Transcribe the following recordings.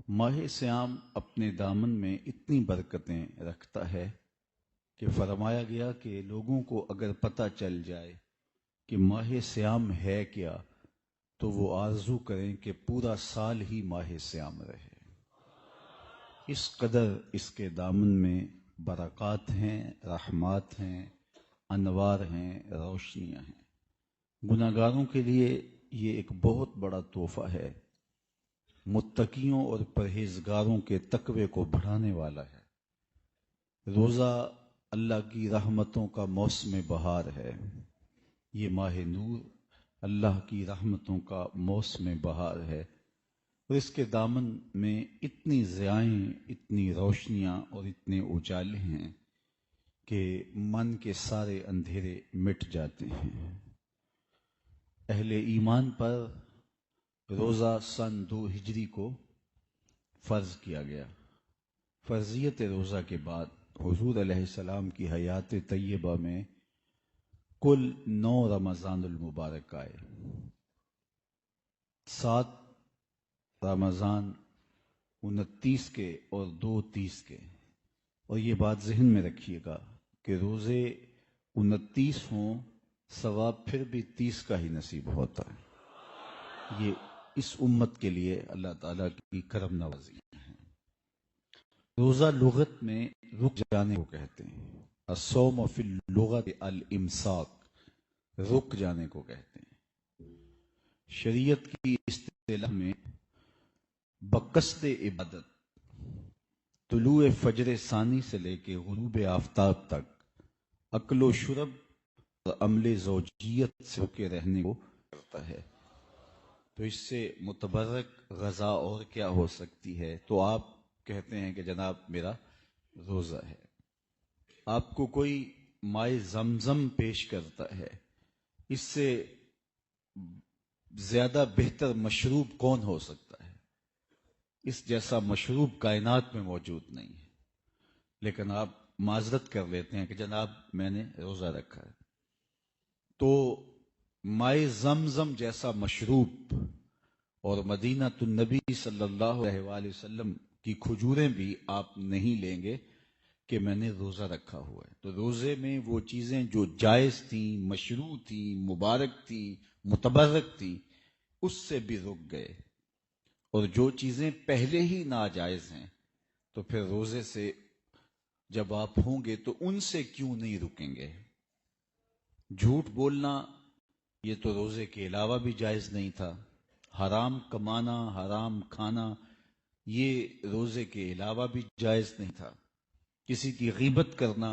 ماہ سیام اپنے دامن میں اتنی برکتیں رکھتا ہے کہ فرمایا گیا کہ لوگوں کو اگر پتہ چل جائے کہ ماہ سیام ہے کیا تو وہ آرزو کریں کہ پورا سال ہی ماہ سیام رہے۔ اس قدر اس کے دامن میں برکات ہیں، رحمات ہیں، انوار ہیں، روشنیاں ہیں۔ گناہگاروں کے لیے یہ ایک بہت بڑا تحفہ ہے، متقیوں اور پرہیزگاروں کے تقوی کو بڑھانے والا ہے۔ روزہ اللہ کی رحمتوں کا موسم بہار ہے۔ یہ ماہ نور اللہ کی رحمتوں کا موسم بہار ہے، اور اس کے دامن میں اتنی ضیائیں، اتنی روشنیاں اور اتنے اجالے ہیں کہ من کے سارے اندھیرے مٹ جاتے ہیں۔ اہل ایمان پر روزہ سن 2 ہجری کو فرض کیا گیا۔ فرضیت روزہ کے بعد حضور علیہ السلام کی حیات طیبہ میں کل 9 رمضان المبارک آئے۔ 7 رمضان 29 کے اور 2 30 کے، اور یہ بات ذہن میں رکھیے گا کہ روزے 29 ہوں ثواب پھر بھی 30 کا ہی نصیب ہوتا ہے۔ یہ اس امت کے لیے اللہ تعالیٰ کی کرم نوازی ہے۔ روزہ لغت میں رک جانے کو کہتے ہیں۔ الصوم فی اللغت الامساک، رک جانے کو کہتے ہیں۔ شریعت کی اصطلاح میں بقصد عبادت طلوع فجر ثانی سے لے کے غروب آفتاب تک اکل و شرب اور عمل زوجیت سے روکے رہنے کو کرتا ہے۔ تو اس سے متبرک غذا اور کیا ہو سکتی ہے؟ تو آپ کہتے ہیں کہ جناب میرا روزہ ہے۔ آپ کو کوئی مائے زمزم پیش کرتا ہے، اس سے زیادہ بہتر مشروب کون ہو سکتا ہے؟ اس جیسا مشروب کائنات میں موجود نہیں ہے، لیکن آپ معذرت کر لیتے ہیں کہ جناب میں نے روزہ رکھا ہے۔ تو مائے زمزم جیسا مشروب اور مدینہ النبی صلی اللہ علیہ وآلہ وسلم کی کھجوریں بھی آپ نہیں لیں گے کہ میں نے روزہ رکھا ہوا ہے۔ تو روزے میں وہ چیزیں جو جائز تھیں، مشروع تھیں، مبارک تھیں، متبرک تھیں، اس سے بھی رک گئے، اور جو چیزیں پہلے ہی ناجائز ہیں تو پھر روزے سے جب آپ ہوں گے تو ان سے کیوں نہیں رکیں گے؟ جھوٹ بولنا یہ تو روزے کے علاوہ بھی جائز نہیں تھا۔ حرام کمانا، حرام کھانا یہ روزے کے علاوہ بھی جائز نہیں تھا۔ کسی کی غیبت کرنا،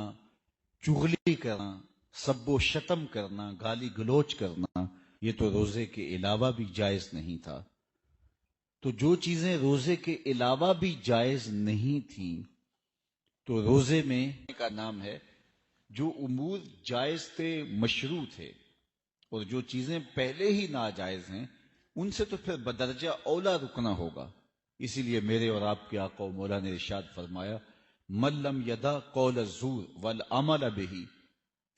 چغلی کرنا، سب و شتم کرنا، گالی گلوچ کرنا یہ تو روزے کے علاوہ بھی جائز نہیں تھا۔ تو جو چیزیں روزے کے علاوہ بھی جائز نہیں تھیں، تو روزے میں کا نام ہے جو امور جائز تھے، مشروع تھے، اور جو چیزیں پہلے ہی ناجائز ہیں ان سے تو پھر بدرجہ اولا رکنا ہوگا۔ اسی لیے میرے اور آپ کے آقا و مولا نے ارشاد فرمایا، من لم یدع قول الزور والعمل به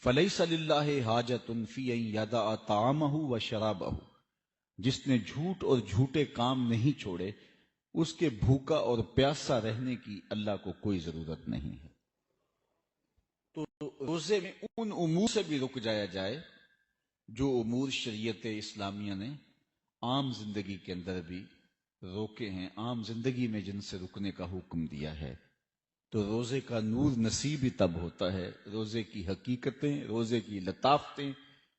فلیس للہ حاجۃ فی ان یدع طعامہ و شرابہ۔ جس نے جھوٹ اور جھوٹے کام نہیں چھوڑے اس کے بھوکا اور پیاسا رہنے کی اللہ کو کوئی ضرورت نہیں ہے۔ تو روزے میں ان امور سے بھی رک جایا جائے جو امور شریعت اسلامیہ نے عام زندگی کے اندر بھی روکے ہیں، عام زندگی میں جن سے رکنے کا حکم دیا ہے۔ تو روزے کا نور نصیب ہی تب ہوتا ہے، روزے کی حقیقتیں، روزے کی لطافتیں،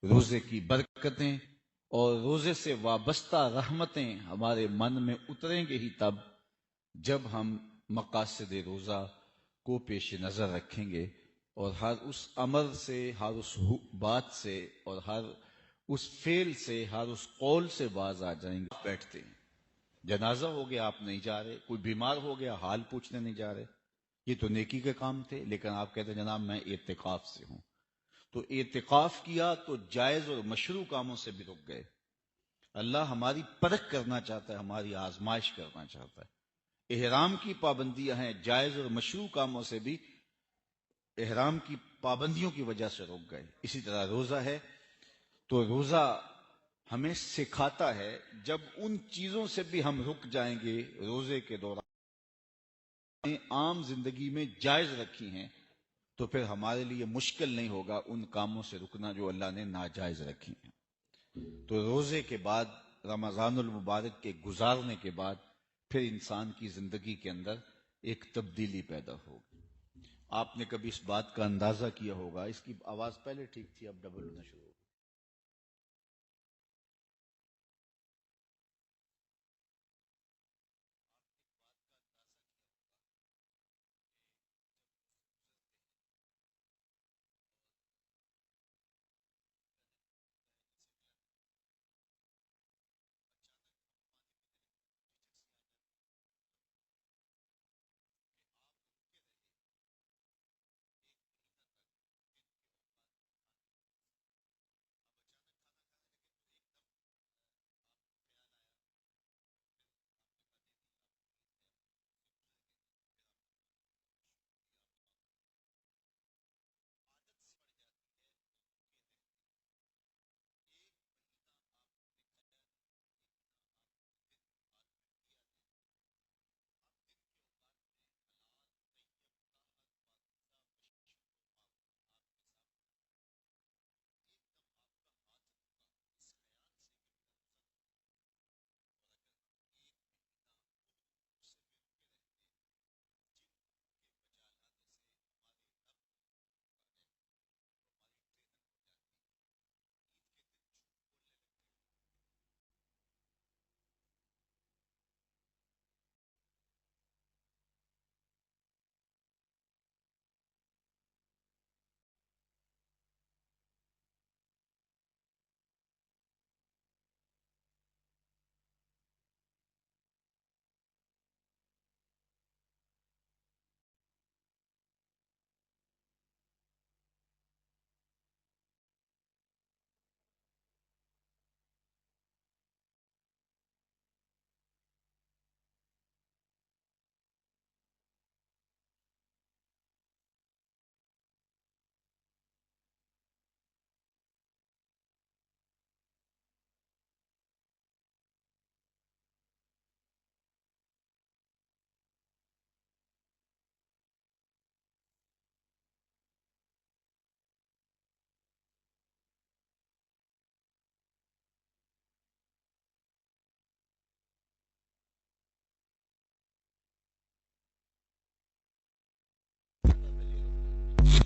روزے کی برکتیں اور روزے سے وابستہ رحمتیں ہمارے من میں اتریں گے ہی تب جب ہم مقاصد روزہ کو پیش نظر رکھیں گے، اور ہر اس عمل سے، ہر اس بات سے، اور ہر اس فعل سے، ہر اس قول سے باز آ جائیں گے۔ بیٹھتے ہیں، جنازہ ہو گیا آپ نہیں جا رہے، کوئی بیمار ہو گیا حال پوچھنے نہیں جا رہے، یہ تو نیکی کے کام تھے، لیکن آپ کہتے ہیں جناب میں اعتکاف سے ہوں۔ تو اعتکاف کیا تو جائز اور مشروع کاموں سے بھی رک گئے۔ اللہ ہماری پرکھ کرنا چاہتا ہے، ہماری آزمائش کرنا چاہتا ہے۔ احرام کی پابندیاں ہیں، جائز اور مشروع کاموں سے بھی احرام کی پابندیوں کی وجہ سے رک گئے۔ اسی طرح روزہ ہے، تو روزہ ہمیں سکھاتا ہے جب ان چیزوں سے بھی ہم رک جائیں گے روزے کے دوران عام زندگی میں جائز رکھی ہیں تو پھر ہمارے لیے مشکل نہیں ہوگا ان کاموں سے رکنا جو اللہ نے ناجائز رکھی ہیں۔ تو روزے کے بعد، رمضان المبارک کے گزارنے کے بعد پھر انسان کی زندگی کے اندر ایک تبدیلی پیدا ہوگی۔ آپ نے کبھی اس بات کا اندازہ کیا ہوگا، اس کی آواز پہلے ٹھیک تھی اب ڈبل ہونا شروع ہو گئی۔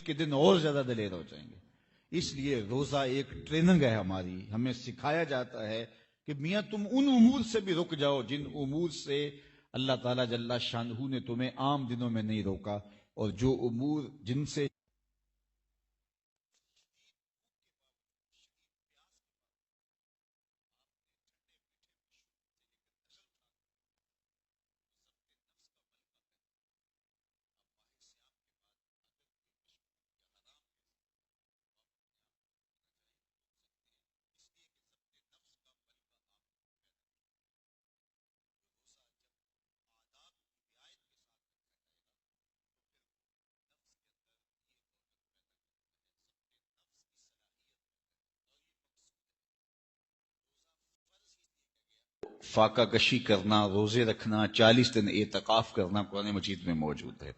کے دن اور زیادہ دلیر ہو جائیں گے۔ اس لیے روزہ ایک ٹریننگ ہے ہماری، ہمیں سکھایا جاتا ہے کہ میاں تم ان امور سے بھی رک جاؤ جن امور سے اللہ تعالیٰ جل شانہ نے تمہیں عام دنوں میں نہیں روکا، اور جو امور جن سے فاقہ کشی کرنا، روزے رکھنا، 40 دن اعتکاف کرنا قرآن مجید میں موجود ہے۔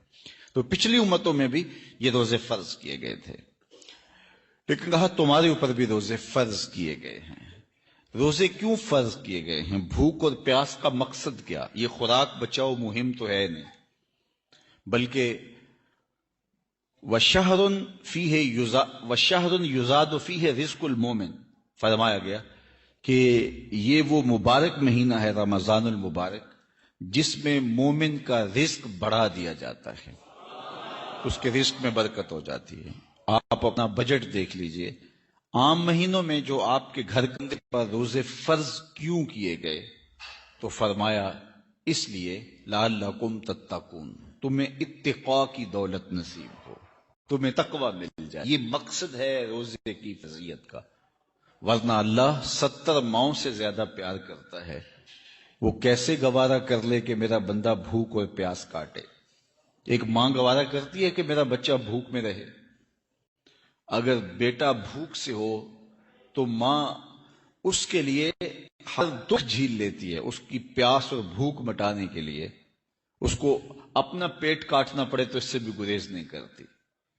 تو پچھلی امتوں میں بھی یہ روزے فرض کیے گئے تھے، لیکن کہا تمہارے اوپر بھی روزے فرض کیے گئے ہیں۔ روزے کیوں فرض کیے گئے ہیں؟ بھوک اور پیاس کا مقصد کیا؟ یہ خوراک بچاؤ مہم تو ہے نہیں، بلکہ وَشَهْرٌ يُزَادُ فِيهِ رِزْقُ الْمُؤْمِنِ، فرمایا گیا کہ یہ وہ مبارک مہینہ ہے رمضان المبارک جس میں مومن کا رزق بڑھا دیا جاتا ہے، اس کے رزق میں برکت ہو جاتی ہے۔ آپ اپنا بجٹ دیکھ لیجئے، عام مہینوں میں جو آپ کے گھر کے پر روزے فرض کیوں کیے گئے؟ تو فرمایا اس لیے لعلکم تتقون، تمہیں اتقاء کی دولت نصیب ہو، تمہیں تقوی مل جائے۔ یہ مقصد ہے روزے کی فضیلت کا، ورنہ اللہ 70 ماؤں سے زیادہ پیار کرتا ہے، وہ کیسے گوارا کر لے کہ میرا بندہ بھوک اور پیاس کاٹے؟ ایک ماں گوارا کرتی ہے کہ میرا بچہ بھوک میں رہے؟ اگر بیٹا بھوک سے ہو تو ماں اس کے لیے ہر دکھ جھیل لیتی ہے، اس کی پیاس اور بھوک مٹانے کے لیے اس کو اپنا پیٹ کاٹنا پڑے تو اس سے بھی گریز نہیں کرتی،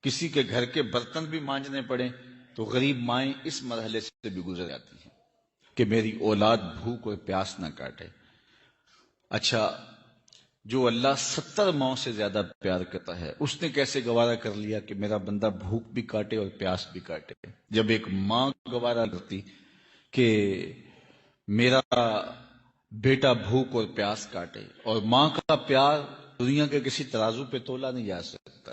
کسی کے گھر کے برتن بھی مانجنے پڑے تو غریب مائیں اس مرحلے سے بھی گزر جاتی ہیں کہ میری اولاد بھوک اور پیاس نہ کاٹے۔ اچھا، جو اللہ 70 ماؤں سے زیادہ پیار کرتا ہے، اس نے کیسے گوارا کر لیا کہ میرا بندہ بھوک بھی کاٹے اور پیاس بھی کاٹے؟ جب ایک ماں گوارا کرتی کہ میرا بیٹا بھوک اور پیاس کاٹے، اور ماں کا پیار دنیا کے کسی ترازو پہ تولا نہیں جا سکتا۔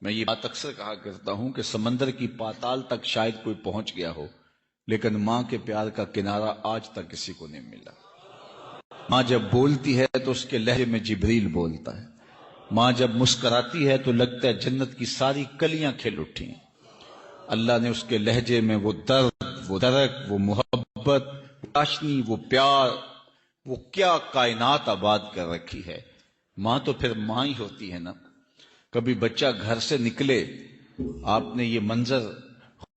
میں یہ بات اکثر کہا کرتا ہوں کہ سمندر کی پاتال تک شاید کوئی پہنچ گیا ہو، لیکن ماں کے پیار کا کنارہ آج تک کسی کو نہیں ملا۔ ماں جب بولتی ہے تو اس کے لہجے میں جبریل بولتا ہے، ماں جب مسکراتی ہے تو لگتا ہے جنت کی ساری کلیاں کھل اٹھی ہیں۔ اللہ نے اس کے لہجے میں وہ درد، وہ درک، وہ محبت، وہ چاشنی، وہ پیار، وہ کیا کائنات آباد کر رکھی ہے۔ ماں تو پھر ماں ہی ہوتی ہے نا۔ کبھی بچہ گھر سے نکلے، آپ نے یہ منظر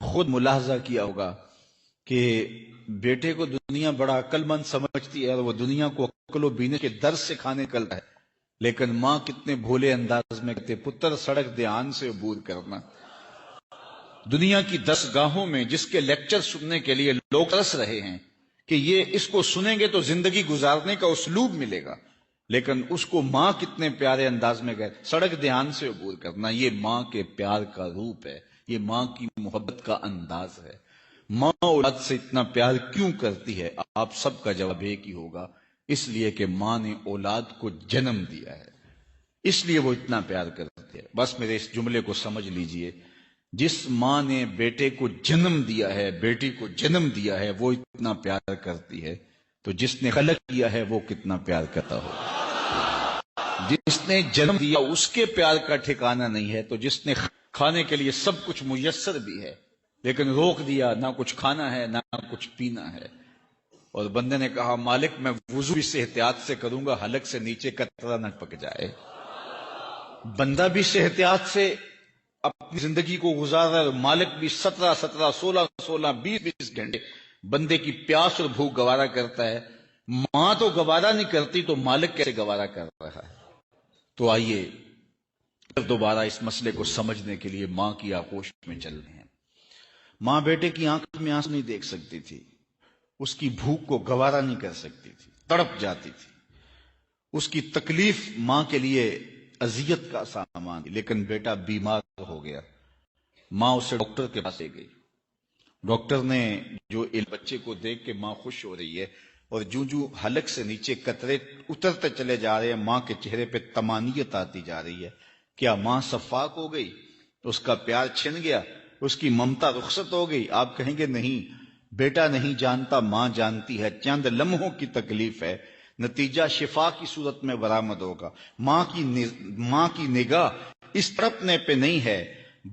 خود ملاحظہ کیا ہوگا کہ بیٹے کو دنیا بڑا عقل مند سمجھتی ہے اور وہ دنیا کو عقل و بینے کے در سے کھانے نکلتا ہے، لیکن ماں کتنے بھولے انداز میں کہتے پتر سڑک دھیان سے عبور کرنا۔ دنیا کی 10 گاہوں میں جس کے لیکچر سننے کے لیے لوگ ترس رہے ہیں کہ یہ اس کو سنیں گے تو زندگی گزارنے کا اسلوب ملے گا، لیکن اس کو ماں کتنے پیارے انداز میں گئے سڑک دھیان سے عبور کرنا۔ یہ ماں کے پیار کا روپ ہے، یہ ماں کی محبت کا انداز ہے۔ ماں اولاد سے اتنا پیار کیوں کرتی ہے؟ آپ سب کا جواب ایک ہی ہوگا، اس لیے کہ ماں نے اولاد کو جنم دیا ہے، اس لیے وہ اتنا پیار کرتی ہے۔ بس میرے اس جملے کو سمجھ لیجئے، جس ماں نے بیٹے کو جنم دیا ہے، بیٹی کو جنم دیا ہے، وہ اتنا پیار کرتی ہے، تو جس نے خلق کیا ہے وہ کتنا پیار کرتا ہوگا۔ جس نے جنم دیا اس کے پیار کا ٹھکانہ نہیں ہے، تو جس نے کھانے کے لیے سب کچھ میسر بھی ہے لیکن روک دیا، نہ کچھ کھانا ہے نہ کچھ پینا ہے، اور بندے نے کہا مالک میں وضو بھی سے احتیاط سے کروں گا، حلق سے نیچے قطرہ نہ پک جائے۔ بندہ بھی سے احتیاط سے اپنی زندگی کو گزار رہا ہے، مالک بھی 17 17 16 16 20 20 گھنٹے بندے کی پیاس اور بھوک گوارا کرتا ہے۔ ماں تو گوارا نہیں کرتی تو مالک کیسے گوارا کر رہا ہے؟ تو آئیے دوبارہ اس مسئلے کو سمجھنے کے لیے ماں کی آغوش میں چل رہے ہیں۔ ماں بیٹے کی آنکھ میں آنسو نہیں دیکھ سکتی تھی، اس کی بھوک کو گوارا نہیں کر سکتی تھی، تڑپ جاتی تھی۔ اس کی تکلیف ماں کے لیے اذیت کا سامان، لیکن بیٹا بیمار ہو گیا، ماں اسے ڈاکٹر کے پاس لے گئی۔ ڈاکٹر نے جو بچے کو دیکھ کے ماں خوش ہو رہی ہے اور جو حلق سے نیچے قطرے اترتے چلے جا رہے ہیں، ماں کے چہرے پہ طمانینت آتی جا رہی ہے۔ کیا ماں صفاق ہو گئی؟ اس کا پیار چھن گیا؟ اس کی ممتا رخصت ہو گئی؟ آپ کہیں گے نہیں، بیٹا نہیں جانتا، ماں جانتی ہے، چند لمحوں کی تکلیف ہے، نتیجہ شفا کی صورت میں برآمد ہوگا۔ ماں کی نگاہ اس تڑپنے پہ نہیں ہے،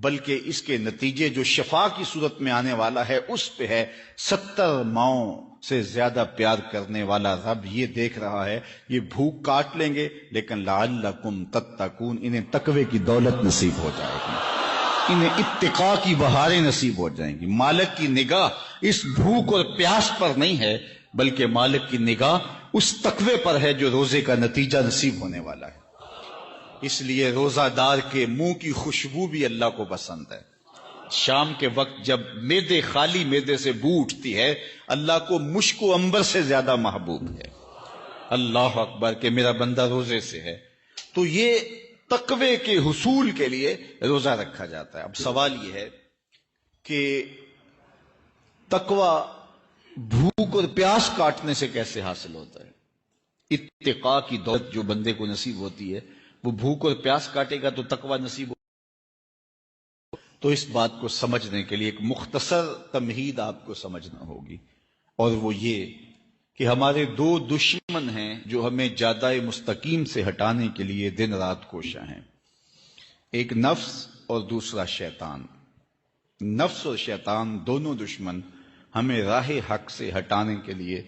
بلکہ اس کے نتیجے جو شفا کی صورت میں آنے والا ہے اس پہ ہے۔ 70 ماؤں سے زیادہ پیار کرنے والا رب یہ دیکھ رہا ہے، یہ بھوک کاٹ لیں گے لیکن لعلکم تتقون، انہیں تقوی کی دولت نصیب ہو جائے گی، انہیں اتقاء کی بہاریں نصیب ہو جائیں گی۔ مالک کی نگاہ اس بھوک اور پیاس پر نہیں ہے، بلکہ مالک کی نگاہ اس تقوی پر ہے جو روزے کا نتیجہ نصیب ہونے والا ہے۔ اس لیے روزہ دار کے منہ کی خوشبو بھی اللہ کو پسند ہے۔ شام کے وقت جب معدے خالی معدے سے بو اٹھتی ہے، اللہ کو مشک و عنبر سے زیادہ محبوب ہے۔ اللہ اکبر کہ میرا بندہ روزے سے ہے، تو یہ تقوی کے حصول کے لیے روزہ رکھا جاتا ہے۔ اب سوال یہ ہے کہ تقوی بھوک اور پیاس کاٹنے سے کیسے حاصل ہوتا ہے؟ اتقاء کی دولت جو بندے کو نصیب ہوتی ہے وہ بھوک اور پیاس کاٹے گا تو تقوی نصیب ہو۔ تو اس بات کو سمجھنے کے لیے ایک مختصر تمہید آپ کو سمجھنا ہوگی، اور وہ یہ کہ ہمارے 2 دشمن ہیں جو ہمیں جادہ مستقیم سے ہٹانے کے لیے دن رات کوشاں ہیں، ایک نفس اور دوسرا شیطان۔ نفس اور شیطان دونوں دشمن ہمیں راہ حق سے ہٹانے کے لیے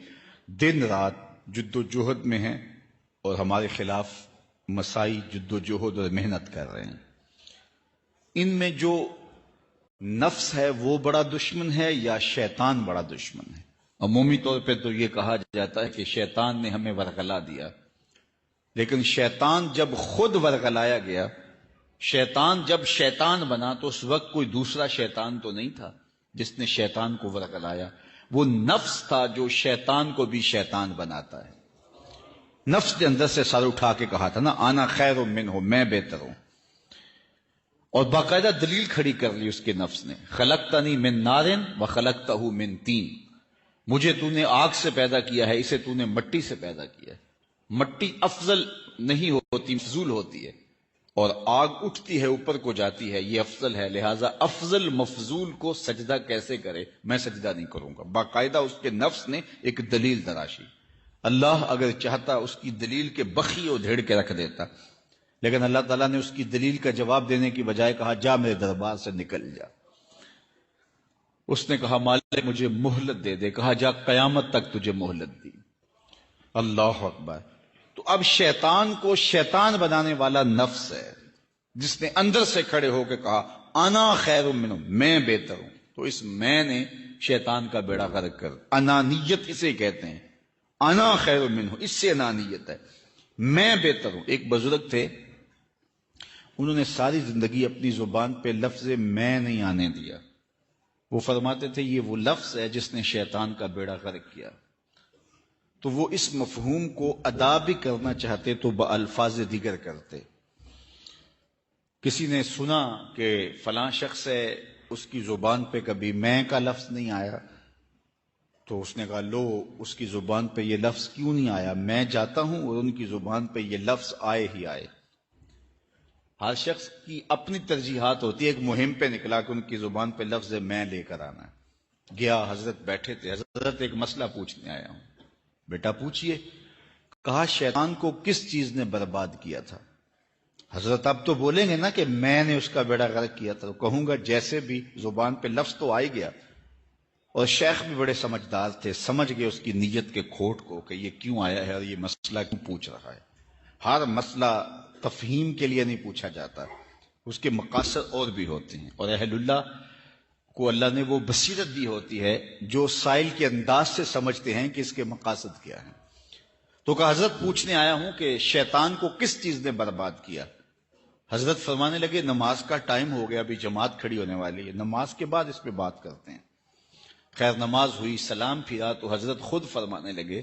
دن رات جد و جہد میں ہیں اور ہمارے خلاف مساعی جد و جہد اور محنت کر رہے ہیں۔ ان میں جو نفس ہے وہ بڑا دشمن ہے یا شیطان بڑا دشمن ہے؟ عمومی طور پہ تو یہ کہا جاتا ہے کہ شیطان نے ہمیں ورغلا دیا، لیکن شیطان جب خود ورغلایا گیا، شیطان جب شیطان بنا تو اس وقت کوئی دوسرا شیطان تو نہیں تھا جس نے شیطان کو ورغلایا، وہ نفس تھا جو شیطان کو بھی شیطان بناتا ہے۔ نفس کے اندر سے سر اٹھا کے کہا تھا نا، آنا خیر منہ، میں بہتر ہوں، اور باقاعدہ دلیل کھڑی کر لی اس کے نفس نے، خلقتنی من نار و خلقتہ من طین، مجھے تو نے آگ سے پیدا کیا ہے، اسے تو نے مٹی سے پیدا کیا ہے۔ مٹی افضل نہیں ہوتی، فضول ہوتی ہے، اور آگ اٹھتی ہے اوپر کو جاتی ہے، یہ افضل ہے، لہٰذا افضل مفضول کو سجدہ کیسے کرے، میں سجدہ نہیں کروں گا۔ باقاعدہ اس کے نفس نے ایک دلیل تراشی۔ اللہ اگر چاہتا اس کی دلیل کے بخی ادھیڑ کے رکھ دیتا، لیکن اللہ تعالیٰ نے اس کی دلیل کا جواب دینے کی بجائے کہا جا میرے دربار سے نکل جا۔ اس نے کہا مالک مجھے مہلت دے دے، کہا جا قیامت تک تجھے مہلت دی۔ اللہ اکبر۔ تو اب شیطان کو شیطان بنانے والا نفس ہے جس نے اندر سے کھڑے ہو کے کہا انا خیر منہ، میں بہتر ہوں۔ تو اس میں نے شیطان کا بیڑا غرق کر، انانیت اسے کہتے ہیں، انا خیر منہ، اس سے انانیت ہے، میں بہتر ہوں۔ ایک بزرگ تھے، انہوں نے ساری زندگی اپنی زبان پہ لفظ میں نہیں آنے دیا۔ وہ فرماتے تھے یہ وہ لفظ ہے جس نے شیطان کا بیڑا غرق کیا۔ تو وہ اس مفہوم کو ادا بھی کرنا چاہتے تو بالفاظ دیگر کرتے۔ کسی نے سنا کہ فلاں شخص ہے، اس کی زبان پہ کبھی میں کا لفظ نہیں آیا، تو اس نے کہا لو اس کی زبان پہ یہ لفظ کیوں نہیں آیا، میں جاتا ہوں اور ان کی زبان پہ یہ لفظ آئے ہی آئے۔ ہر شخص کی اپنی ترجیحات ہوتی ہے، ایک مہم پہ نکلا کہ ان کی زبان پہ لفظ میں لے کر آنا ہے۔ گیا، حضرت بیٹھے تھے، حضرت ایک مسئلہ پوچھنے آیا ہوں۔ بیٹا پوچھئے۔ کہا شیطان کو کس چیز نے برباد کیا تھا؟ حضرت اب تو بولیں گے نا کہ میں نے اس کا بیڑا غرق کیا تھا، تو کہوں گا جیسے بھی زبان پہ لفظ تو آ ہی گیا، اور شیخ بھی بڑے سمجھدار تھے، سمجھ گئے اس کی نیت کے کھوٹ کو کہ یہ کیوں آیا ہے اور یہ مسئلہ کیوں پوچھ رہا ہے۔ ہر مسئلہ تفہیم کے لیے نہیں پوچھا جاتا، اس کے مقاصد اور بھی ہوتے ہیں، اور اہل اللہ کو اللہ نے وہ بصیرت دی ہوتی ہے جو سائل کے انداز سے سمجھتے ہیں کہ اس کے مقاصد کیا ہیں۔ تو کہا حضرت پوچھنے آیا ہوں کہ شیطان کو کس چیز نے برباد کیا؟ حضرت فرمانے لگے نماز کا ٹائم ہو گیا، ابھی جماعت کھڑی ہونے والی ہے، نماز کے بعد اس پہ بات کرتے ہیں۔ خیر نماز ہوئی، سلام پھرا تو حضرت خود فرمانے لگے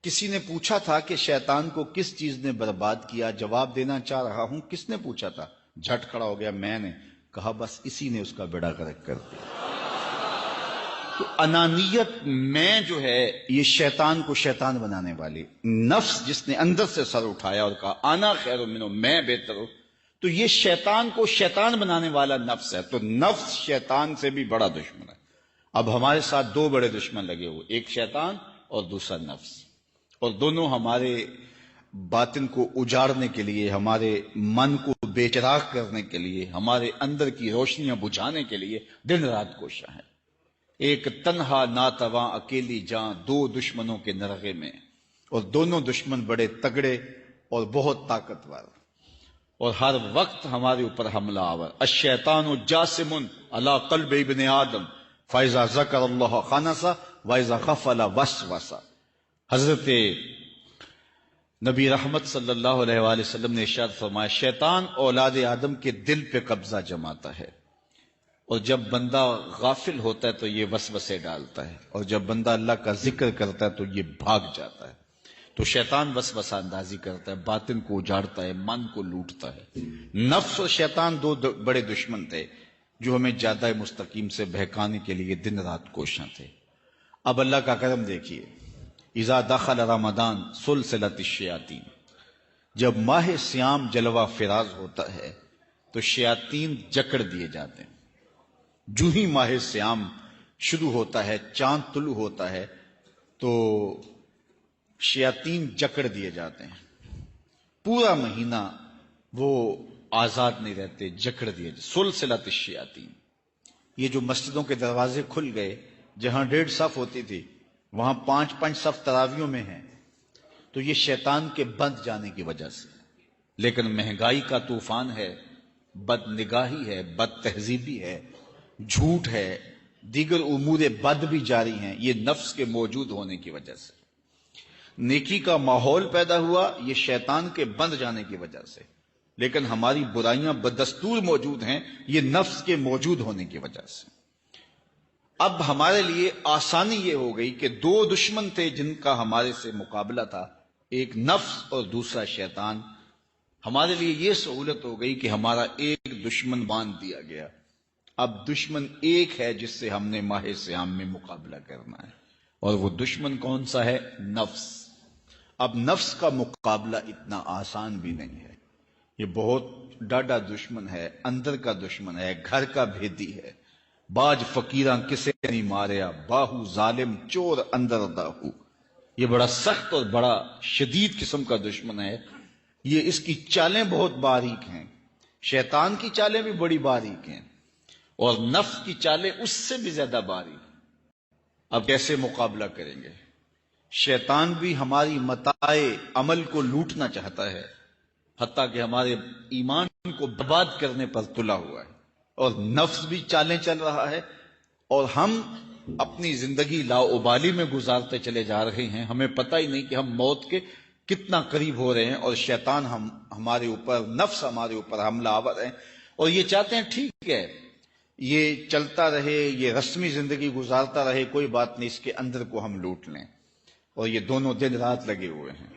کسی نے پوچھا تھا کہ شیطان کو کس چیز نے برباد کیا، جواب دینا چاہ رہا ہوں، کس نے پوچھا تھا؟ جھٹ کھڑا ہو گیا میں نے۔ کہا بس اسی نے اس کا بیڑا غرق کر دیا۔ تو انانیت میں جو ہے یہ شیطان کو شیطان بنانے والی، نفس جس نے اندر سے سر اٹھایا اور کہا انا خیر منہ، میں بہتر ہوں، تو یہ شیطان کو شیطان بنانے والا نفس ہے۔ تو نفس شیطان سے بھی بڑا دشمن ہے۔ اب ہمارے ساتھ دو بڑے دشمن لگے ہوئے، ایک شیطان اور دوسرا نفس، اور دونوں ہمارے باطن کو اجاڑنے کے لیے، ہمارے من کو بے چراغ کرنے کے لیے، ہمارے اندر کی روشنیاں بجھانے کے لیے دن رات کوشاں ہیں۔ ایک تنہا ناتواں اکیلی جاں، دو دشمنوں کے نرغے میں، اور دونوں دشمن بڑے تگڑے اور بہت طاقتور، اور ہر وقت ہمارے اوپر حملہ آور۔ الشیطان جاسم علی قلب ابن آدم فَإِذَا ذَكَرَ اللَّهَ خَنَسَ وَإِذَا غَفَلَ وَسْوَسَ۔ حضرت نبی رحمت صلی اللہ علیہ وآلہ وسلم نے ارشاد فرمایا شیطان اولاد آدم کے دل پہ قبضہ جماتا ہے، اور جب بندہ غافل ہوتا ہے تو یہ وسوسے ڈالتا ہے، اور جب بندہ اللہ کا ذکر کرتا ہے تو یہ بھاگ جاتا ہے۔ تو شیطان وسوسہ اندازی کرتا ہے، باطن کو اجاڑتا ہے، من کو لوٹتا ہے۔ نفس اور شیطان دو بڑے دشمن تھے جو ہمیں جادہ مستقیم سے بہکانے کے لیے دن رات کوشاں تھے۔ اب اللہ کا کرم دیکھیے، اذا دخل رمضان سلسلت الشیاطین، جب ماہ سیام جلوہ فراز ہوتا ہے تو شیاطین جکڑ دیے جاتے ہیں۔ جو ہی ماہ سیام شروع ہوتا ہے، چاند طلوع ہوتا ہے تو شیاطین جکڑ دیے جاتے ہیں، پورا مہینہ وہ آزاد نہیں رہتے، جکڑ دیے جاتے۔ سلسلت الشیاطین، یہ جو مسجدوں کے دروازے کھل گئے، جہاں 1.5 صف ہوتی تھی وہاں 5 صف تراویوں میں ہیں، تو یہ شیطان کے بند جانے کی وجہ سے۔ لیکن مہنگائی کا طوفان ہے، بد نگاہی ہے، بد تہذیبی ہے، جھوٹ ہے، دیگر امور بد بھی جاری ہیں، یہ نفس کے موجود ہونے کی وجہ سے۔ نیکی کا ماحول پیدا ہوا یہ شیطان کے بند جانے کی وجہ سے، لیکن ہماری برائیاں بدستور موجود ہیں یہ نفس کے موجود ہونے کی وجہ سے۔ اب ہمارے لیے آسانی یہ ہو گئی کہ دو دشمن تھے جن کا ہمارے سے مقابلہ تھا، ایک نفس اور دوسرا شیطان۔ ہمارے لیے یہ سہولت ہو گئی کہ ہمارا ایک دشمن باندھ دیا گیا۔ اب دشمن ایک ہے جس سے ہم نے ماہ صیام میں مقابلہ کرنا ہے، اور وہ دشمن کون سا ہے؟ نفس۔ اب نفس کا مقابلہ اتنا آسان بھی نہیں ہے، یہ بہت ڈاڈا دشمن ہے، اندر کا دشمن ہے، گھر کا بھیدی ہے۔ باج فقیراں کسے نہیں ماریا، باہو ظالم چور اندر داہو۔ یہ بڑا سخت اور بڑا شدید قسم کا دشمن ہے، یہ اس کی چالیں بہت باریک ہیں، شیطان کی چالیں بھی بڑی باریک ہیں، اور نفس کی چالیں اس سے بھی زیادہ باریک۔ اب کیسے مقابلہ کریں گے؟ شیطان بھی ہماری متاع عمل کو لوٹنا چاہتا ہے، حتیٰ کہ ہمارے ایمان کو برباد کرنے پر تلا ہوا ہے، اور نفس بھی چالیں چل رہا ہے، اور ہم اپنی زندگی لاؤبالی میں گزارتے چلے جا رہے ہیں، ہمیں پتہ ہی نہیں کہ ہم موت کے کتنا قریب ہو رہے ہیں، اور شیطان ہمارے اوپر، نفس ہمارے اوپر حملہ آور ہے، اور یہ چاہتے ہیں ٹھیک ہے یہ چلتا رہے، یہ رسمی زندگی گزارتا رہے، کوئی بات نہیں، اس کے اندر کو ہم لوٹ لیں، اور یہ دونوں دن رات لگے ہوئے ہیں۔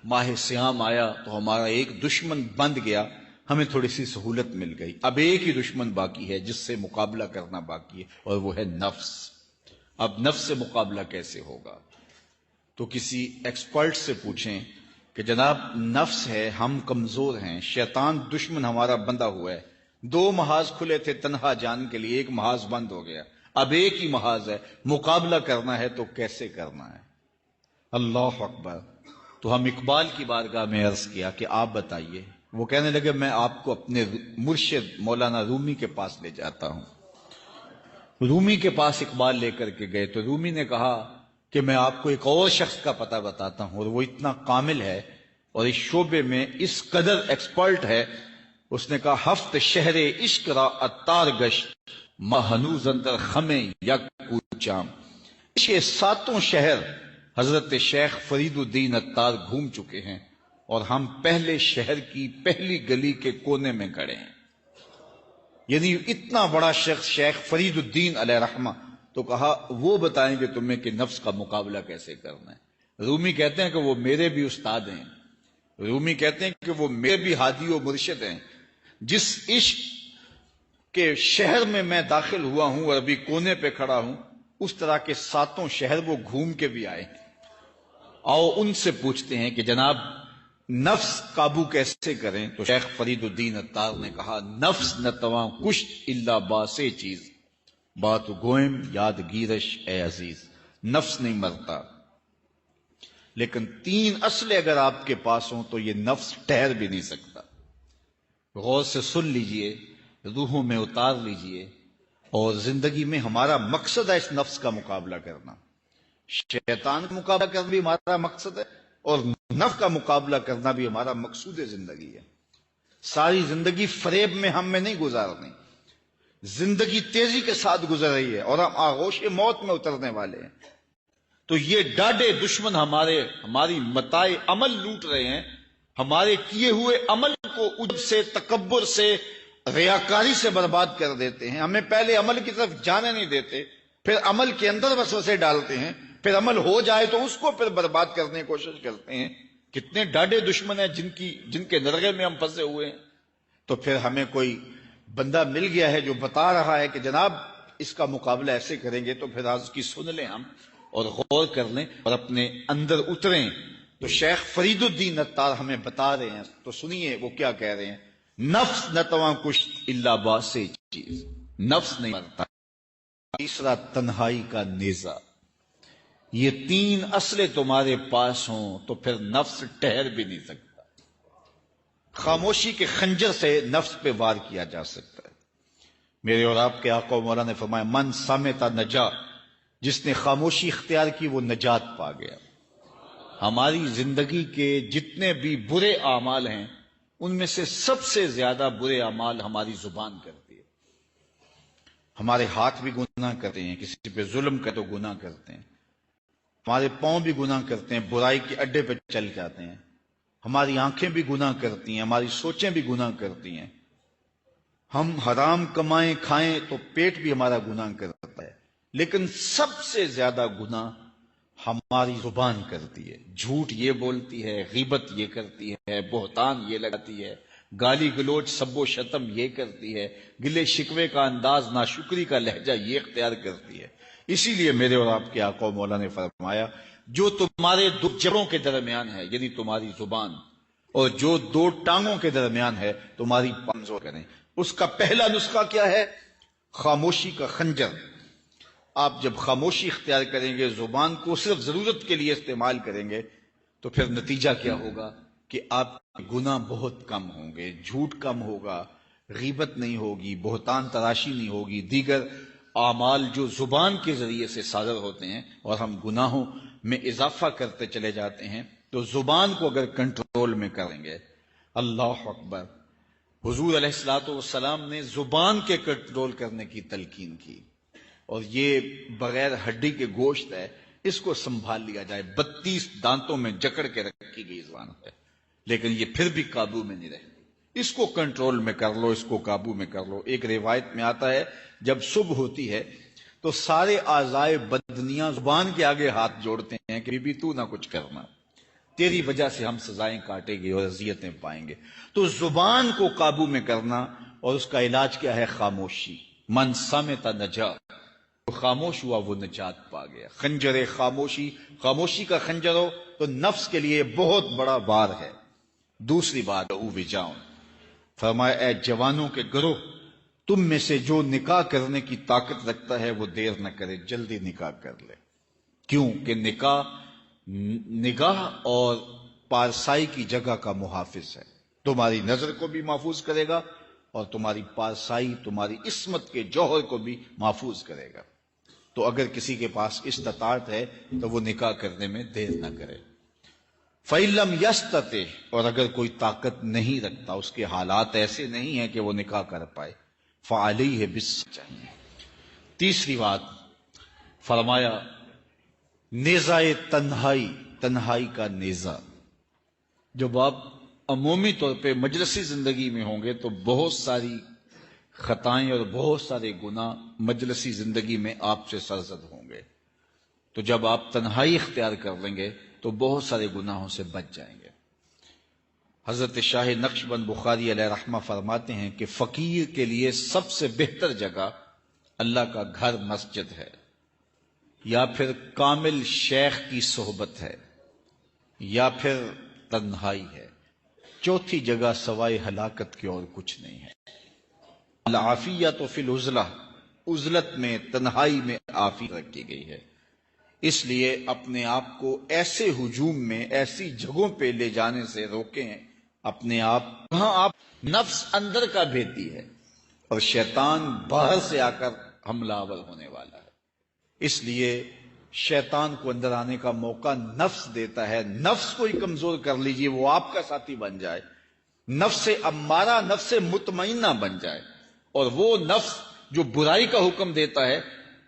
ماہ صیام آیا تو ہمارا ایک دشمن بند گیا، ہمیں تھوڑی سی سہولت مل گئی، اب ایک ہی دشمن باقی ہے جس سے مقابلہ کرنا باقی ہے، اور وہ ہے نفس۔ اب نفس سے مقابلہ کیسے ہوگا؟ تو کسی ایکسپرٹ سے پوچھیں کہ جناب نفس ہے، ہم کمزور ہیں، شیطان دشمن ہمارا بندہ ہوا ہے، دو محاذ کھلے تھے تنہا جان کے لیے، ایک محاذ بند ہو گیا، اب ایک ہی محاذ ہے، مقابلہ کرنا ہے تو کیسے کرنا ہے؟ اللہ اکبر۔ تو ہم اقبال کی بارگاہ میں عرض کیا کہ آپ بتائیے، وہ کہنے لگے میں آپ کو اپنے مرشد مولانا رومی کے پاس لے جاتا ہوں۔ رومی کے پاس اقبال لے کر کے گئے تو رومی نے کہا کہ میں آپ کو ایک اور شخص کا پتہ بتاتا ہوں، اور وہ اتنا کامل ہے اور اس شعبے میں اس قدر ایکسپرٹ ہے، اس نے کہا ہفت شہر عشق را اتار گشت ما ہنوز اندر خمیں یک کوچام۔ یہ ساتوں شہر حضرت شیخ فرید الدین عطار گھوم چکے ہیں، اور ہم پہلے شہر کی پہلی گلی کے کونے میں کھڑے ہیں۔ یعنی اتنا بڑا شخص شیخ فرید الدین علیہ رحمہ، تو کہا وہ بتائیں گے تمہیں کہ نفس کا مقابلہ کیسے کرنا ہے۔ رومی کہتے ہیں کہ وہ میرے بھی استاد ہیں، رومی کہتے ہیں کہ وہ میرے بھی ہادی و مرشد ہیں، جس عشق کے شہر میں میں داخل ہوا ہوں اور ابھی کونے پہ کھڑا ہوں، اس طرح کے ساتوں شہر وہ گھوم کے بھی آئے ہیں۔ آؤ ان سے پوچھتے ہیں کہ جناب نفس قابو کیسے کریں؟ تو شیخ فرید الدین عطار نے کہا نفس نتواں کشت الا باسے چیز، بات گوئم یاد گیرش اے عزیز۔ نفس نہیں مرتا، لیکن تین اصلیں اگر آپ کے پاس ہوں تو یہ نفس ٹھہر بھی نہیں سکتا۔ غور سے سن لیجئے، روحوں میں اتار لیجئے، اور زندگی میں ہمارا مقصد ہے اس نفس کا مقابلہ کرنا۔ شیطان کا مقابلہ کرنا بھی ہمارا مقصد ہے، اور نفس کا مقابلہ کرنا بھی ہمارا مقصود زندگی ہے۔ ساری زندگی فریب میں ہم میں نہیں گزارنی، زندگی تیزی کے ساتھ گزر رہی ہے اور ہم آغوش موت میں اترنے والے ہیں۔ تو یہ ڈاڈے دشمن ہماری متاع عمل لوٹ رہے ہیں، ہمارے کیے ہوئے عمل کو عجب سے، تکبر سے، ریاکاری سے برباد کر دیتے ہیں، ہمیں پہلے عمل کی طرف جانے نہیں دیتے، پھر عمل کے اندر وسوسے ڈالتے ہیں، پھر عمل ہو جائے تو اس کو پھر برباد کرنے کی کوشش کرتے ہیں۔ کتنے ڈاڈے دشمن ہیں جن کے نرغے میں ہم پھنسے ہوئے ہیں۔ تو پھر ہمیں کوئی بندہ مل گیا ہے جو بتا رہا ہے کہ جناب اس کا مقابلہ ایسے کریں گے، تو پھر آج کی سن لیں ہم اور غور کر لیں اور اپنے اندر اتریں۔ تو شیخ فرید الدین عطار ہمیں بتا رہے ہیں، تو سنیے وہ کیا کہہ رہے ہیں۔ نفس نتواں کشت الا باسے چیز، نفس نہیں مرتا۔ تیسرا تنہائی کا نیزہ، یہ تین اصلیں تمہارے پاس ہوں تو پھر نفس ٹھہر بھی نہیں سکتا۔ خاموشی کے خنجر سے نفس پہ وار کیا جا سکتا ہے۔ میرے اور آپ کے آقا و مولا نے فرمایا من سامتا نجا، جس نے خاموشی اختیار کی وہ نجات پا گیا۔ ہماری زندگی کے جتنے بھی برے اعمال ہیں ان میں سے سب سے زیادہ برے اعمال ہماری زبان کرتی ہے۔ ہمارے ہاتھ بھی گناہ کرتے ہیں، کسی پہ ظلم کر تو گناہ کرتے ہیں، ہمارے پاؤں بھی گناہ کرتے ہیں، برائی کے اڈے پہ چل جاتے ہیں، ہماری آنکھیں بھی گناہ کرتی ہیں، ہماری سوچیں بھی گناہ کرتی ہیں، ہم حرام کمائیں کھائیں تو پیٹ بھی ہمارا گناہ کرتا ہے، لیکن سب سے زیادہ گناہ ہماری زبان کرتی ہے۔ جھوٹ یہ بولتی ہے، غیبت یہ کرتی ہے، بہتان یہ لگاتی ہے، گالی گلوچ سب و شتم یہ کرتی ہے، گلے شکوے کا انداز، ناشکری کا لہجہ یہ اختیار کرتی ہے۔ اسی لیے میرے اور آپ کے آقا و مولا نے فرمایا، جو تمہارے دو جبڑوں کے درمیان ہے یعنی تمہاری زبان، اور جو دو ٹانگوں کے درمیان ہے تمہاری کمزور کریں، اس کا پہلا نسخہ کیا ہے؟ خاموشی کا خنجر۔ آپ جب خاموشی اختیار کریں گے، زبان کو صرف ضرورت کے لیے استعمال کریں گے، تو پھر نتیجہ کیا ہوگا کہ آپ کے گناہ بہت کم ہوں گے، جھوٹ کم ہوگا، غیبت نہیں ہوگی، بہتان تراشی نہیں ہوگی، دیگر اعمال جو زبان کے ذریعے سے صادر ہوتے ہیں اور ہم گناہوں میں اضافہ کرتے چلے جاتے ہیں، تو زبان کو اگر کنٹرول میں کریں گے، اللہ اکبر، حضور علیہ الصلوۃ والسلام نے زبان کے کنٹرول کرنے کی تلقین کی، اور یہ بغیر ہڈی کے گوشت ہے، اس کو سنبھال لیا جائے، 32 دانتوں میں جکڑ کے رکھی گئی زبان ہے، لیکن یہ پھر بھی قابو میں نہیں رہتی، اس کو کنٹرول میں کر لو، اس کو قابو میں کر لو۔ ایک روایت میں آتا ہے جب صبح ہوتی ہے تو سارے اعضائے بدنیاں زبان کے آگے ہاتھ جوڑتے ہیں کہ بی بی تو نہ کچھ کرنا، تیری وجہ سے ہم سزائیں کاٹیں گے اور اذیتیں پائیں گے۔ تو زبان کو قابو میں کرنا، اور اس کا علاج کیا ہے؟ خاموشی۔ من صمت نجا، جو خاموش ہوا وہ نجات پا گیا۔ خنجر خاموشی، خاموشی کا خنجر ہو تو نفس کے لیے بہت بڑا بار ہے۔ دوسری بات، وجاؤں، فرمایا اے جوانوں کے گروہ، تم میں سے جو نکاح کرنے کی طاقت رکھتا ہے وہ دیر نہ کرے، جلدی نکاح کر لے۔ کیوں کہ نکاح نگاہ اور پارسائی کی جگہ کا محافظ ہے، تمہاری نظر کو بھی محفوظ کرے گا اور تمہاری پارسائی، تمہاری عصمت کے جوہر کو بھی محفوظ کرے گا۔ تو اگر کسی کے پاس استطاعت ہے تو وہ نکاح کرنے میں دیر نہ کرے۔ فَإِن لَمْ يَسْتَطِعْ، اور اگر کوئی طاقت نہیں رکھتا، اس کے حالات ایسے نہیں ہیں کہ وہ نکاح کر پائے، فَعَلَيْهِ بِالصَّبْرِ، چاہیے۔ تیسری بات فرمایا نیزہ تنہائی، تنہائی کا نیزہ۔ جب آپ عمومی طور پہ مجلسی زندگی میں ہوں گے تو بہت ساری خطائیں اور بہت سارے گناہ مجلسی زندگی میں آپ سے سرزد ہوں گے، تو جب آپ تنہائی اختیار کر لیں گے تو بہت سارے گناہوں سے بچ جائیں گے۔ حضرت شاہ نقشبند بخاری علیہ رحمہ فرماتے ہیں کہ فقیر کے لیے سب سے بہتر جگہ اللہ کا گھر مسجد ہے، یا پھر کامل شیخ کی صحبت ہے، یا پھر تنہائی ہے، چوتھی جگہ سوائے ہلاکت کی اور کچھ نہیں ہے۔ العافیۃ فی العزلہ، عزلت میں، تنہائی میں عافیت رکھی گئی ہے۔ اس لیے اپنے آپ کو ایسے ہجوم میں، ایسی جگہوں پہ لے جانے سے روکیں اپنے آپ، جہاں آپ نفس اندر کا بھیتی ہے اور شیطان باہر سے آ کر حملہ آور ہونے والا ہے۔ اس لیے شیطان کو اندر آنے کا موقع نفس دیتا ہے، نفس کو ہی کمزور کر لیجئے، وہ آپ کا ساتھی بن جائے، نفس امارہ، نفس مطمئنہ بن جائے، اور وہ نفس جو برائی کا حکم دیتا ہے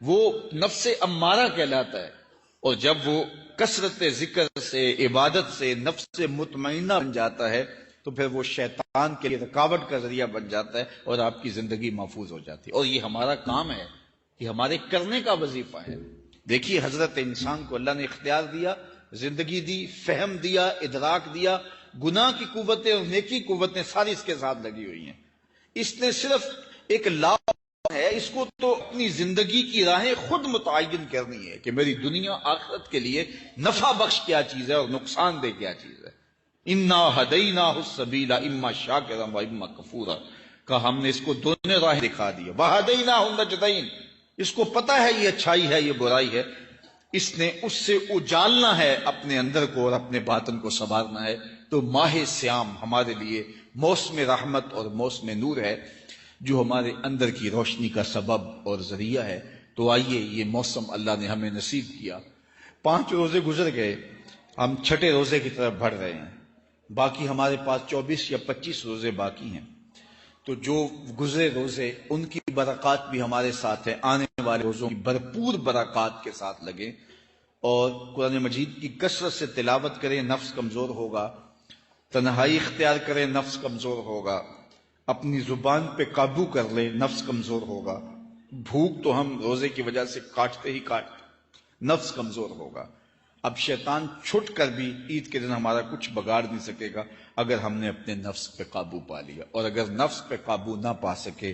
وہ نفس امارہ کہلاتا ہے، اور جب وہ کثرت ذکر سے، عبادت سے نفس مطمئنہ بن جاتا ہے تو پھر وہ شیطان کے لیے رکاوٹ کا ذریعہ بن جاتا ہے اور آپ کی زندگی محفوظ ہو جاتی ہے۔ اور یہ ہمارا کام ہے، یہ ہمارے کرنے کا وظیفہ ہے۔ دیکھیے حضرت انسان کو اللہ نے اختیار دیا، زندگی دی، فہم دیا، ادراک دیا، گناہ کی قوتیں اور نیکی قوتیں ساری اس کے ساتھ لگی ہوئی ہیں۔ اس نے صرف ایک لا ہے، اس کو تو اپنی زندگی کی راہیں خود متعین کرنی ہے کہ میری دنیا آخرت کے لیے نفع بخش کیا چیز ہے اور نقصان دہ کیا چیز ہے۔ اِنَّا هَدَيْنَاهُ السَّبِيلَ إِمَّا شَاكِرًا وَإِمَّا كَفُورًا، کہ ہم نے اس کو دونوں راہیں دکھا دی، وَهَدَيْنَاهُ النَّجْدَيْنِ، اس کو پتہ ہے یہ اچھائی ہے یہ برائی ہے، اس نے اس سے اجالنا ہے اپنے اندر کو اور اپنے باطن کو سنوارنا ہے۔ تو ماہ سیام ہمارے لیے موسم رحمت اور موسم نور ہے، جو ہمارے اندر کی روشنی کا سبب اور ذریعہ ہے۔ تو آئیے یہ موسم اللہ نے ہمیں نصیب کیا۔ 5 روزے گزر گئے، ہم 6 روزے کی طرف بڑھ رہے ہیں، باقی ہمارے پاس 24 یا 25 روزے باقی ہیں۔ تو جو گزرے روزے ان کی برکات بھی ہمارے ساتھ ہے، آنے والے روزوں کی بھرپور برکات کے ساتھ لگے۔ اور قرآن مجید کی کثرت سے تلاوت کریں، نفس کمزور ہوگا، تنہائی اختیار کریں، نفس کمزور ہوگا، اپنی زبان پہ قابو کر لیں، نفس کمزور ہوگا، بھوک تو ہم روزے کی وجہ سے کاٹتے ہی کاٹتے، نفس کمزور ہوگا۔ اب شیطان چھٹ کر بھی عید کے دن ہمارا کچھ بگاڑ نہیں سکے گا اگر ہم نے اپنے نفس پہ قابو پا لیا، اور اگر نفس پہ قابو نہ پا سکے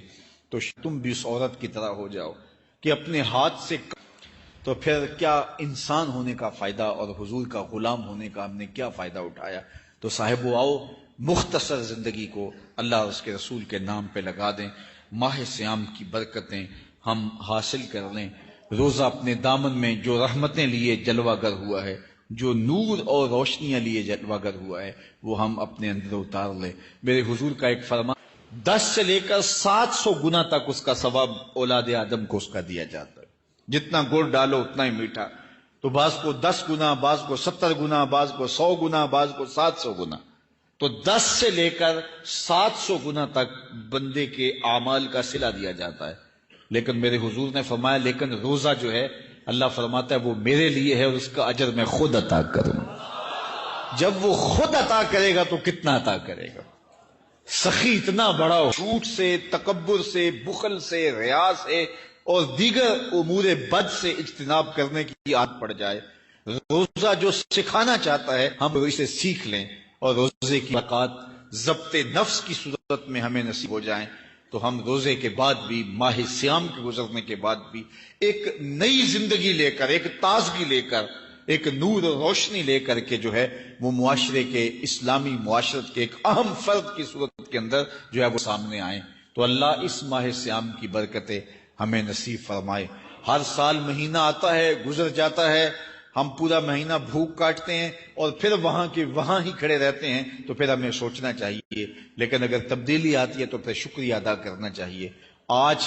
تو تم بھی اس عورت کی طرح ہو جاؤ کہ اپنے ہاتھ سے، تو پھر کیا انسان ہونے کا فائدہ اور حضور کا غلام ہونے کا ہم نے کیا فائدہ اٹھایا؟ تو صاحبو آؤ مختصر زندگی کو اللہ اور اس کے رسول کے نام پہ لگا دیں، ماہ سیام کی برکتیں ہم حاصل کر لیں، روزہ اپنے دامن میں جو رحمتیں لیے جلوہ گر ہوا ہے، جو نور اور روشنیاں لیے جلوہ گر ہوا ہے، وہ ہم اپنے اندر اتار لیں۔ میرے حضور کا ایک فرمان 10 سے لے کر 700 گنا تک اس کا ثواب اولاد آدم کو اس کا دیا جاتا ہے، جتنا گڑ ڈالو اتنا ہی میٹھا، تو بعض کو 10 گنا، بعض کو 70 گنا، بعض کو 100 گنا، بعض کو 700 گنا، تو 10 سے لے کر 700 گنا تک بندے کے اعمال کا صلہ دیا جاتا ہے۔ لیکن میرے حضور نے فرمایا لیکن روزہ جو ہے اللہ فرماتا ہے وہ میرے لیے ہے اور اس کا اجر میں خود عطا کروں۔ جب وہ خود عطا کرے گا تو کتنا عطا کرے گا؟ سخی اتنا بڑا ہو، جھوٹ سے، تکبر سے، بخل سے، ریا سے اور دیگر امور بد سے اجتناب کرنے کی عادت پڑ جائے۔ روزہ جو سکھانا چاہتا ہے ہم اسے سیکھ لیں، اور روزے کی برکات ضبط نفس کی صورت میں ہمیں نصیب ہو جائیں، تو ہم روزے کے بعد بھی، ماہ سیام کے گزرنے کے بعد بھی ایک نئی زندگی لے کر، ایک تازگی لے کر، ایک نور اور روشنی لے کر کے جو ہے وہ معاشرے کے، اسلامی معاشرت کے ایک اہم فرد کی صورت کے اندر جو ہے وہ سامنے آئیں۔ تو اللہ اس ماہ سیام کی برکتیں ہمیں نصیب فرمائے۔ ہر سال مہینہ آتا ہے، گزر جاتا ہے، ہم پورا مہینہ بھوک کاٹتے ہیں اور پھر وہاں کے وہاں ہی کھڑے رہتے ہیں، تو پھر ہمیں سوچنا چاہیے، لیکن اگر تبدیلی آتی ہے تو پھر شکریہ ادا کرنا چاہیے۔ آج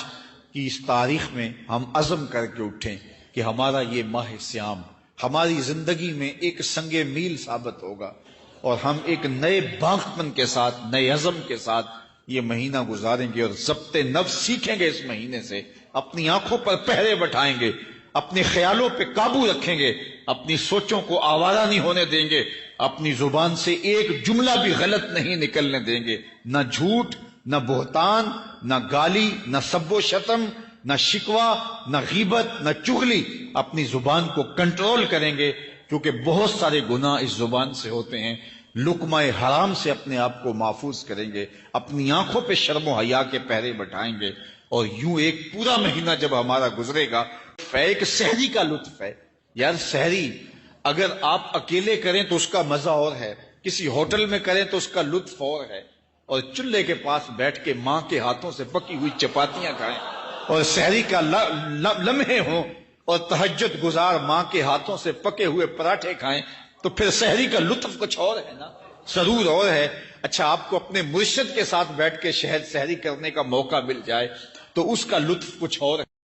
کی اس تاریخ میں ہم عزم کر کے اٹھیں کہ ہمارا یہ ماہ سیام ہماری زندگی میں ایک سنگ میل ثابت ہوگا، اور ہم ایک نئے باغپن کے ساتھ، نئے عزم کے ساتھ یہ مہینہ گزاریں گے، اور ضبط نفس سیکھیں گے، اس مہینے سے اپنی آنکھوں پر پہرے بٹھائیں گے، اپنے خیالوں پہ قابو رکھیں گے، اپنی سوچوں کو آوارہ نہیں ہونے دیں گے، اپنی زبان سے ایک جملہ بھی غلط نہیں نکلنے دیں گے، نہ جھوٹ، نہ بہتان، نہ گالی، نہ سب و شتم، نہ شکوہ، نہ غیبت، نہ چغلی، اپنی زبان کو کنٹرول کریں گے، کیونکہ بہت سارے گناہ اس زبان سے ہوتے ہیں۔ لقمہ حرام سے اپنے آپ کو محفوظ کریں گے، اپنی آنکھوں پہ شرم و حیا کے پہرے بٹھائیں گے، اور یوں ایک پورا مہینہ جب ہمارا گزرے گا، ایک سحری کا لطف ہے یار۔ سحری اگر آپ اکیلے کریں تو اس کا مزہ اور ہے، کسی ہوٹل میں کریں تو اس کا لطف اور ہے، اور چولہے کے پاس بیٹھ کے ماں کے ہاتھوں سے پکی ہوئی چپاتیاں کھائیں، اور سحری کا لمحے ہوں، اور تہجد گزار ماں کے ہاتھوں سے پکے ہوئے پراٹھے کھائیں، تو پھر سحری کا لطف کچھ اور ہے نا، سرور اور ہے۔ اچھا آپ کو اپنے مرشد کے ساتھ بیٹھ کے سحری کرنے کا موقع مل جائے تو اس کا لطف کچھ اور ہے۔